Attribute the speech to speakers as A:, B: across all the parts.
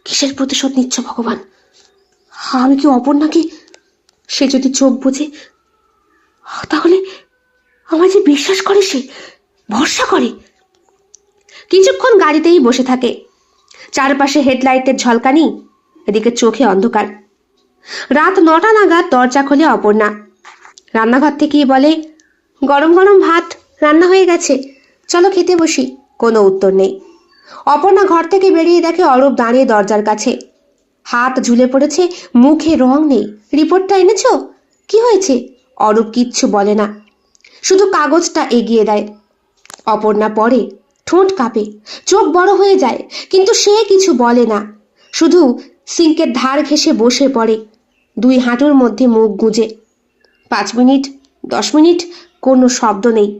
A: কিসের প্রতিশোধ নিচ্ছ ভগবান? আমি কি অপর্ণাকে? সে যদি চোখ বুঝে, তাহলে আমার যে বিশ্বাস করে, সে ভরসা করে। কিছুক্ষণ গাড়িতেই বসে থাকে। চারপাশে হেডলাইটের ঝলকানি, এদিকে চোখে অন্ধকার। রাত 9টা নাগাদ দরজা খোলে অপর্ণা। রান্নাঘর থেকেই বলে, গরম গরম ভাত রান্না হয়ে গেছে, চলো খেতে বসি। কোনো উত্তর নেই। অপর্ণা ঘর থেকে বেরিয়ে দেখে অরূপ দাঁড়িয়ে দরজার কাছে, হাত ঝুলে পড়েছে, মুখে রং নেই। রিপোর্টটা এনেছো? কি হয়েছে? অরূপ কিচ্ছু বলে না, শুধু কাগজটা এগিয়ে দেয়। অপর্ণা পড়ে, ঠোঁট কাঁপে, চোখ বড় হয়ে যায়, কিন্তু সে কিছু বলে না, শুধু সিঙ্কের ধার ঘেঁষে বসে পড়ে, 2 হাঁটুর মধ্যে মুখ গুঁজে। 5 মিনিট, 10 মিনিট, কোনো শব্দ নেই।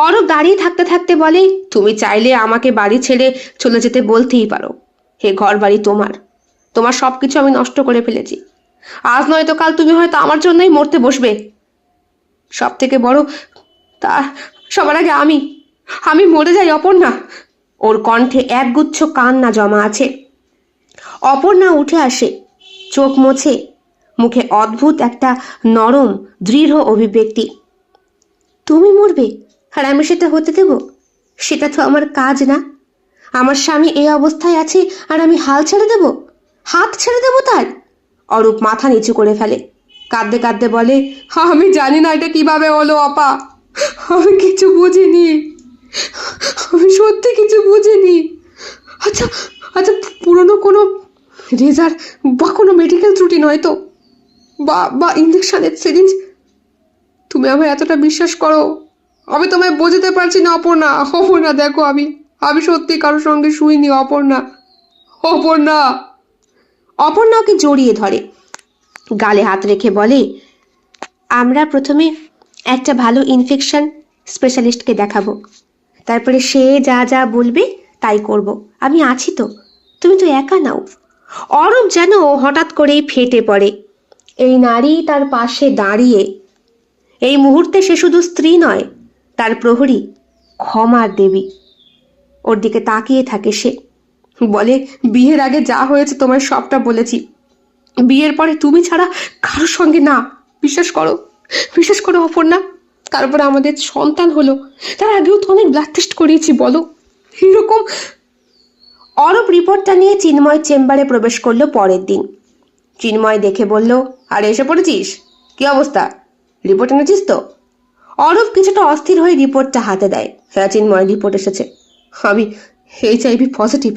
A: অরূপ দাঁড়িয়ে থাকতে থাকতে বলে, তুমি চাইলে আমাকে বাড়ি ছেড়ে চলে যেতে বলতেই পারো। হে ঘর বাড়ি তোমার, তোমার সবকিছু আমি নষ্ট করে ফেলেছি। আজ নয়তো কাল তুমি হয়তো আমার জন্যই মরতে বসবে। সব থেকে বড়, তা সবার আগে আমি মরে যাই অপর্ণা। ওর কণ্ঠে একগুচ্ছ কান্না জমা আছে। অপর্ণা উঠে আসে, চোখ মোছে, মুখে অদ্ভুত একটা নরম দৃঢ় অভিব্যক্তি। তুমি মরবে আর আমি সেটা হতে দেব? সেটা তো আমার কাজ না। আমার স্বামী এই অবস্থায় আছে আর আমি হাল ছেড়ে দেব, হাত ছেড়ে দেব তার? অরূপ মাথা নিচু করে ফেলে, কাঁদতে কাঁদতে বলে, আমি জানি না এটা কিভাবে হলো আপা, আমি কিছু বুঝিনি, আমি সত্যি কিছু বুঝিনি। আচ্ছা আচ্ছা, পুরনো কোনো রেজার বা কোনো মেডিকেল ত্রুটি নয় তো? বা ইঞ্জেকশনের সিরিঞ্জ? তুমি আমায় এতটা বিশ্বাস করো, আমি তোমায় বোঝাতে পারছি না অপর্ণা। অপর্ণা দেখো, আমি সত্যি কারোর সঙ্গে শুইনি অপর্ণা। অপর্ণা। অপর্ণা ওকে জড়িয়ে ধরে, গালে হাত রেখে বলে, আমরা প্রথমে একটা ভালো ইনফেকশন স্পেশালিস্টকে দেখাবো, তারপরে সে যা যা বলবে তাই করব। আমি আছি তো, তুমি তো একা নাও। অরূপ যেন হঠাৎ করেই ফেটে পড়ে। এই নারী তার পাশে দাঁড়িয়ে, এই মুহূর্তে সে শুধু স্ত্রী নয়, তার প্রহরী, ক্ষমার দেবী। ওর দিকে তাকিয়ে থাকে সে, বলে, বিয়ের আগে যা হয়েছে তোমায় সবটা বলেছি, বিয়ের পরে তুমি ছাড়া কারোর সঙ্গে না। বিশ্বাস করো, বিশ্বাস করো অপর্ণা। তারপরে আমাদের সন্তান হলো, তার আগেও তো অনেক ব্লাড টেস্ট করিয়েছি, বলো এরকম। অরূপ রিপোর্টটা নিয়ে চিন্ময় চেম্বারে প্রবেশ করলো পরের দিন। চিন্ময় দেখে বলল, আরে এসে পড়েছিস, কি অবস্থা, রিপোর্ট এনেছিস তো? অরূপ কিছুটা অস্থির হয়ে রিপোর্টটা হাতে দেয়। হ্যাঁ চিন্ময়, রিপোর্ট এসেছে, আমি HIV পজিটিভ,